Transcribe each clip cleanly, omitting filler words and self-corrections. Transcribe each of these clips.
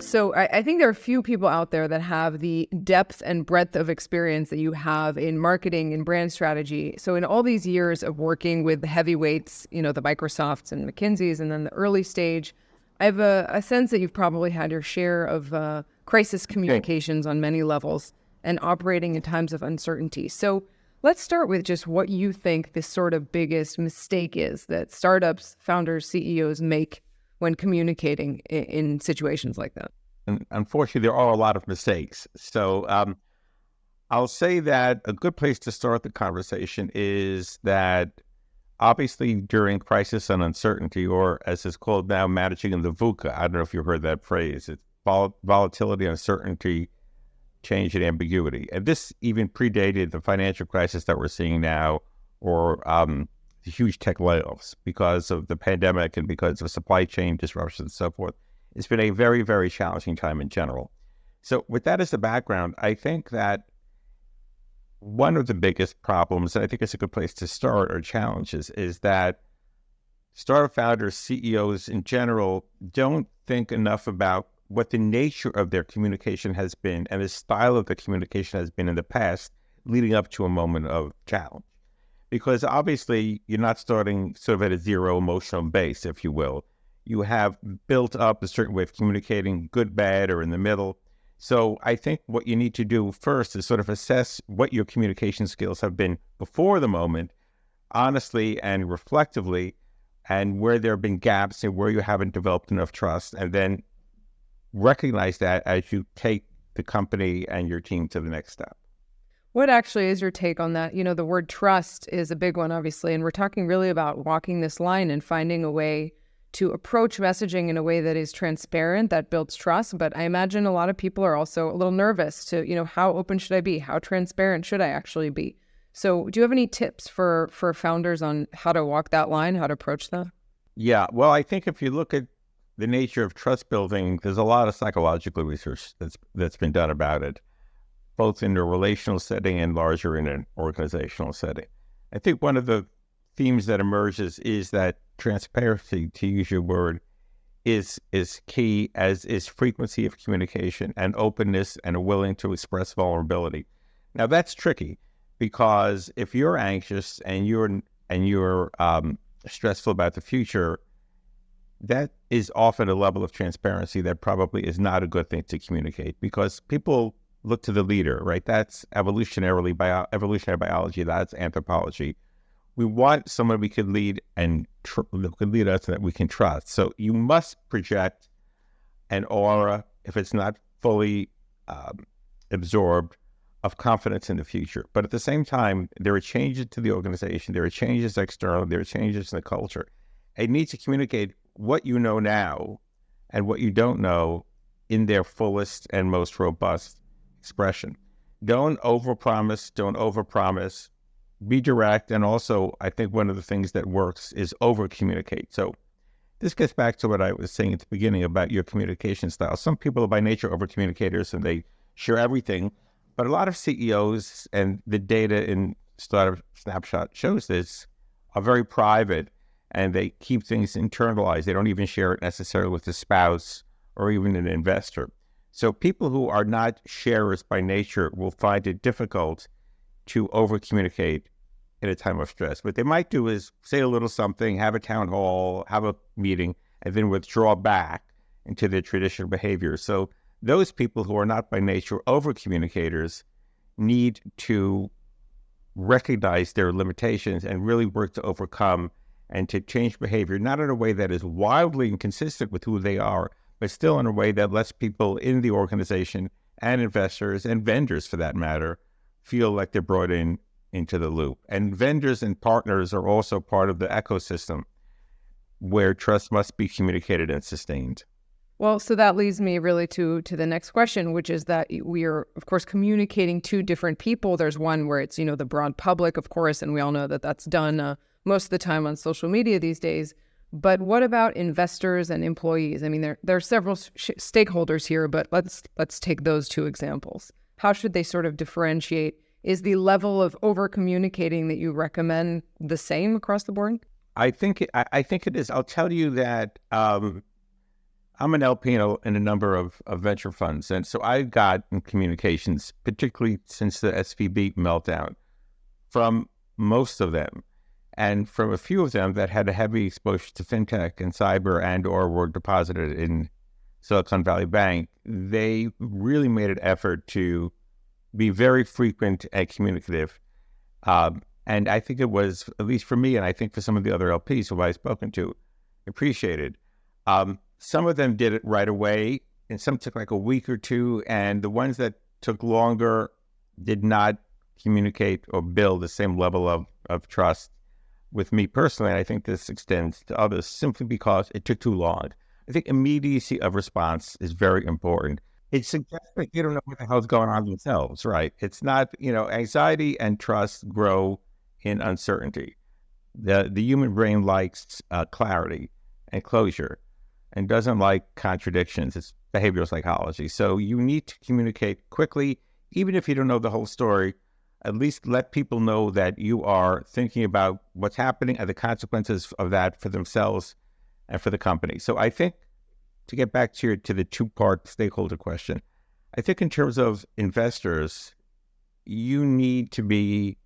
So I think there are a few people out there that have the depth and breadth of experience that you have in marketing and brand strategy. So in all these years of working with the heavyweights, the Microsofts and McKinseys, and then the early stage, I have a sense that you've probably had your share of crisis communications on many levels and operating in times of uncertainty. So let's start with just what you think the sort of biggest mistake is that startups, founders, CEOs make when communicating in situations like that. And unfortunately, there are a lot of mistakes. So I'll say that a good place to start the conversation is that obviously during crisis and uncertainty, or as it's called now, managing in the VUCA, I don't know if you've heard that phrase, it's volatility, uncertainty, change, and ambiguity. And this even predated the financial crisis that we're seeing now, or the huge tech layoffs because of the pandemic and because of supply chain disruptions and so forth. It's been a very, very challenging time in general. So with that as the background, I think that one of the biggest problems, and I think it's a good place to start, or challenges, is that startup founders, CEOs in general, don't think enough about what the nature of their communication has been and the style of the communication has been in the past leading up to a moment of challenge. Because obviously you're not starting sort of at a zero emotional base, if you will. You have built up a certain way of communicating, good, bad, or in the middle. So I think what you need to do first is sort of assess what your communication skills have been before the moment, honestly and reflectively, and where there have been gaps and where you haven't developed enough trust, and then recognize that as you take the company and your team to the next step. What actually is your take on that? The word trust is a big one, obviously, and we're talking really about walking this line and finding a way to approach messaging in a way that is transparent, that builds trust. But I imagine a lot of people are also a little nervous to, how open should I be? How transparent should I actually be? So do you have any tips for founders on how to walk that line, how to approach that? Yeah, well, I think if you look at the nature of trust building, there's a lot of psychological research that's been done about it, both in a relational setting and larger in an organizational setting. I think one of the themes that emerges is that transparency, to use your word, is key, as is frequency of communication and openness and a willing to express vulnerability. Now that's tricky because if you're anxious and you're stressful about the future, that is often a level of transparency that probably is not a good thing to communicate, because people look to the leader, right? That's evolutionary biology. That's anthropology. We want someone we can lead and that can lead us and that we can trust. So you must project an aura, if it's not fully absorbed, of confidence in the future. But at the same time, there are changes to the organization. There are changes external. There are changes in the culture. And you need to communicate what you know now and what you don't know in their fullest and most robust expression. Don't overpromise, be direct. And also, I think one of the things that works is over-communicate. So this gets back to what I was saying at the beginning about your communication style. Some people are by nature over-communicators and they share everything, but a lot of CEOs, and the data in Startup Snapshot shows this, are very private and they keep things internalized. They don't even share it necessarily with a spouse or even an investor. So people who are not sharers by nature will find it difficult to over-communicate in a time of stress. What they might do is say a little something, have a town hall, have a meeting, and then withdraw back into their traditional behavior. So those people who are not by nature over-communicators need to recognize their limitations and really work to overcome and to change behavior, not in a way that is wildly inconsistent with who they are, but still in a way that lets people in the organization and investors and vendors, for that matter, feel like they're brought into the loop. And vendors and partners are also part of the ecosystem where trust must be communicated and sustained. Well, so that leads me really to the next question, which is that we are, of course, communicating to different people. There's one where it's, the broad public, of course, and we all know that that's done most of the time on social media these days. But what about investors and employees? I mean, there are several stakeholders here, but let's take those two examples. How should they sort of differentiate? Is the level of over-communicating that you recommend the same across the board? I think it is. I'll tell you that I'm an LP in a number of venture funds. And so I got in communications, particularly since the SVB meltdown, from most of them. And from a few of them that had a heavy exposure to fintech and cyber and or were deposited in Silicon Valley Bank, they really made an effort to be very frequent and communicative. And I think it was, at least for me, and I think for some of the other LPs who I've spoken to, appreciated. Some of them did it right away, and some took like a week or two, and the ones that took longer did not communicate or build the same level of trust with me personally. And I think this extends to others simply because it took too long. I think immediacy of response is very important. It suggests that you don't know what the hell's going on themselves, right? It's not, anxiety and trust grow in uncertainty. The human brain likes clarity and closure and doesn't like contradictions. It's behavioral psychology. So you need to communicate quickly, even if you don't know the whole story. At least let people know that you are thinking about what's happening and the consequences of that for themselves and for the company. So I think, to get back to the two-part stakeholder question, I think in terms of investors, you need to be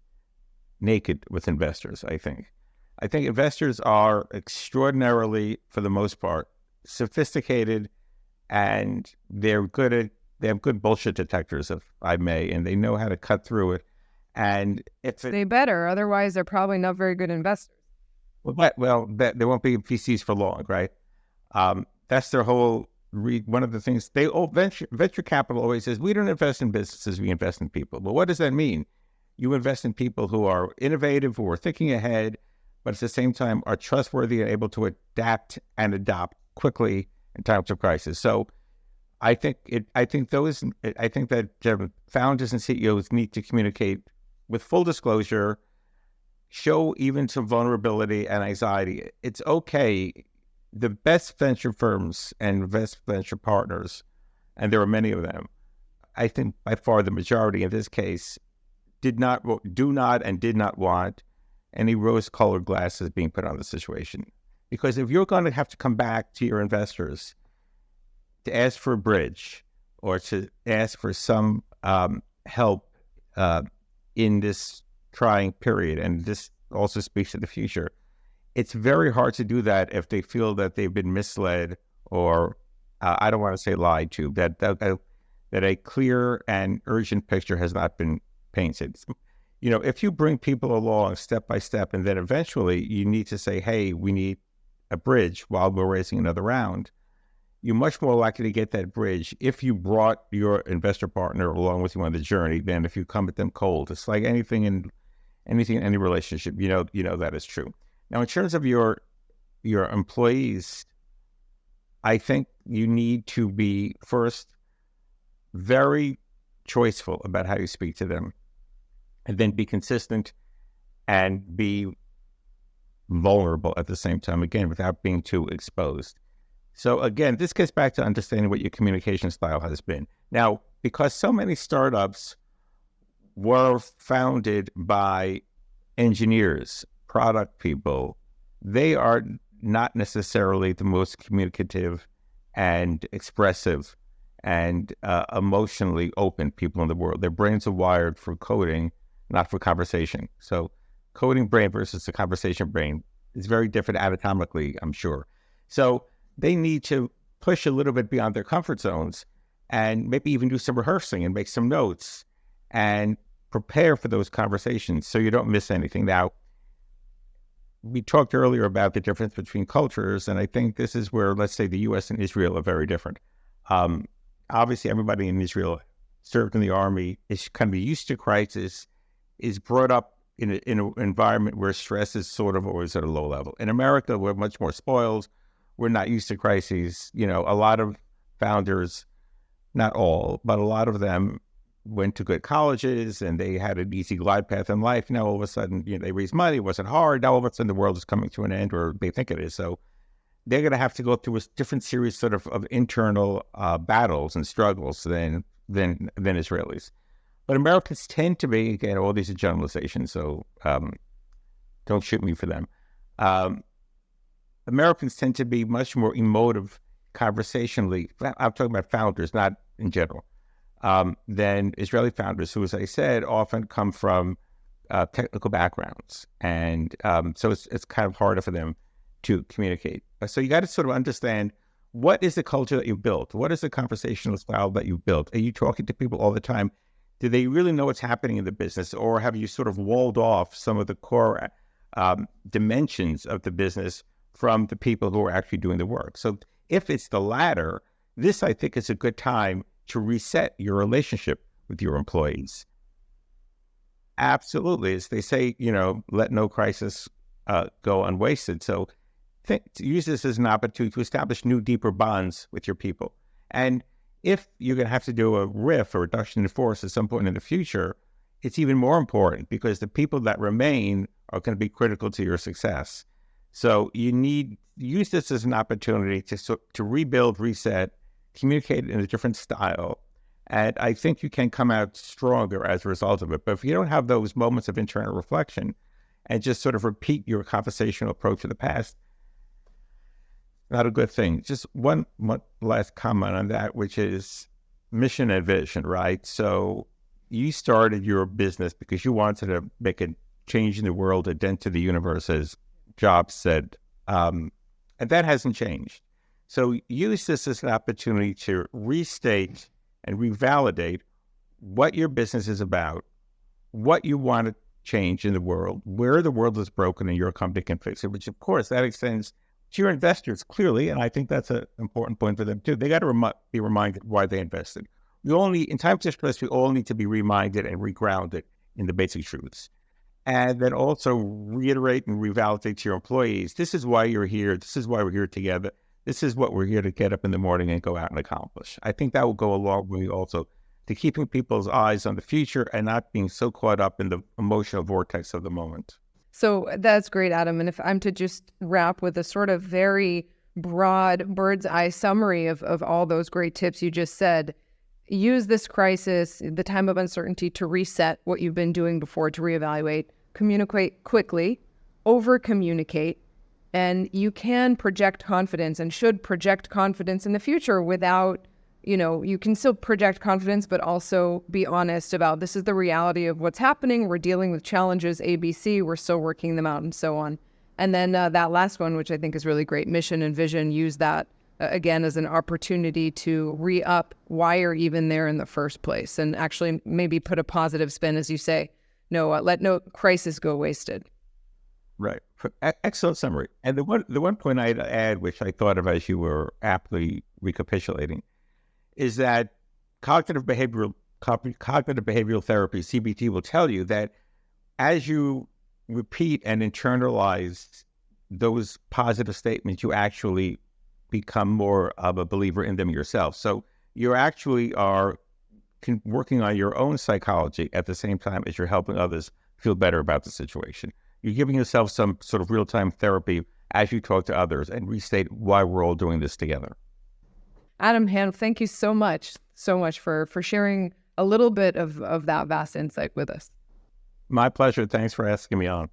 naked with investors, I think. I think investors are extraordinarily, for the most part, sophisticated, and they have good bullshit detectors, if I may, and they know how to cut through it. And they better, otherwise they're probably not very good investors. Well, there won't be VCs for long, right? That's their whole one of the things venture capital always says, we don't invest in businesses, we invest in people. Well, what does that mean? You invest in people who are innovative, who are thinking ahead, but at the same time are trustworthy and able to adapt and adopt quickly in times of crisis. So I think that founders and CEOs need to communicate with full disclosure, show even some vulnerability and anxiety. It's okay. The best venture firms and best venture partners, and there are many of them, I think by far the majority in this case, did not want any rose-colored glasses being put on the situation. Because if you're going to have to come back to your investors to ask for a bridge or to ask for some help in this trying period, and this also speaks to the future, it's very hard to do that if they feel that they've been misled or, I don't want to say lied to, that a clear and urgent picture has not been painted. If you bring people along step by step, and then eventually you need to say, hey, we need a bridge while we're raising another round, you're much more likely to get that bridge if you brought your investor partner along with you on the journey than if you come at them cold. It's like anything in any relationship, that is true. Now, in terms of your employees, I think you need to be first very choiceful about how you speak to them, and then be consistent and be vulnerable at the same time, again, without being too exposed. So again, this gets back to understanding what your communication style has been. Now, because so many startups were founded by engineers, product people, they are not necessarily the most communicative and expressive and emotionally open people in the world. Their brains are wired for coding, not for conversation. So coding brain versus the conversation brain is very different anatomically, I'm sure. So they need to push a little bit beyond their comfort zones and maybe even do some rehearsing and make some notes and prepare for those conversations so you don't miss anything. Now, we talked earlier about the difference between cultures, and I think this is where, let's say, the U.S. and Israel are very different. Obviously, everybody in Israel served in the army, is kind of used to crisis, is brought up in an environment where stress is sort of always at a low level. In America, we're much more spoiled. We're not used to crises. A lot of founders, not all, but a lot of them went to good colleges and they had an easy glide path in life. Now, all of a sudden, they raised money. It wasn't hard. Now, all of a sudden, the world is coming to an end, or they think it is. So they're going to have to go through a different series of internal battles and struggles than Israelis. But Americans tend to be, again, all these are generalizations, so don't shoot me for them. Americans tend to be much more emotive conversationally, I'm talking about founders, not in general, than Israeli founders who, as I said, often come from technical backgrounds. And so it's kind of harder for them to communicate. So you got to sort of understand, what is the culture that you built? What is the conversational style that you built? Are you talking to people all the time? Do they really know what's happening in the business? Or have you sort of walled off some of the core dimensions of the business from the people who are actually doing the work? So if it's the latter, this, I think, is a good time to reset your relationship with your employees. Absolutely. As they say, let no crisis go unwasted. So use this as an opportunity to establish new, deeper bonds with your people. And if you're going to have to do a RIF, or reduction in force, at some point in the future, it's even more important because the people that remain are going to be critical to your success. So use this as an opportunity to rebuild, reset, communicate in a different style. And I think you can come out stronger as a result of it. But if you don't have those moments of internal reflection and just sort of repeat your conversational approach of the past, not a good thing. Just one last comment on that, which is mission and vision, right? So you started your business because you wanted to make a change in the world, a dent to the universe, as Jobs said. And that hasn't changed. So use this as an opportunity to restate and revalidate what your business is about, what you want to change in the world, where the world is broken and your company can fix it, which of course that extends to your investors clearly. And I think that's an important point for them too. They got to be reminded why they invested. In times of stress, we all need to be reminded and regrounded in the basic truths. And then also reiterate and revalidate to your employees, this is why you're here. This is why we're here together. This is what we're here to get up in the morning and go out and accomplish. I think that will go a long way also to keeping people's eyes on the future and not being so caught up in the emotional vortex of the moment. So that's great, Adam. And if I'm to just wrap with a sort of very broad bird's eye summary of all those great tips you just said, use this crisis, the time of uncertainty, to reset what you've been doing before, to reevaluate, communicate quickly, over-communicate, and you can project confidence and should project confidence in the future without, you can still project confidence, but also be honest about, this is the reality of what's happening. We're dealing with challenges, ABC, we're still working them out, and so on. And then that last one, which I think is really great, mission and vision, use that again as an opportunity to re-up why you're even there in the first place, and actually maybe put a positive spin, as you say. Let no crisis go wasted. Right. Excellent summary. And the one point I'd add, which I thought of as you were aptly recapitulating, is that cognitive behavioral therapy, CBT, will tell you that as you repeat and internalize those positive statements, you actually become more of a believer in them yourself. So you actually are working on your own psychology at the same time as you're helping others feel better about the situation. You're giving yourself some sort of real-time therapy as you talk to others and restate why we're all doing this together. Adam Hanft, thank you so much for sharing a little bit of that vast insight with us. My pleasure. Thanks for asking me on.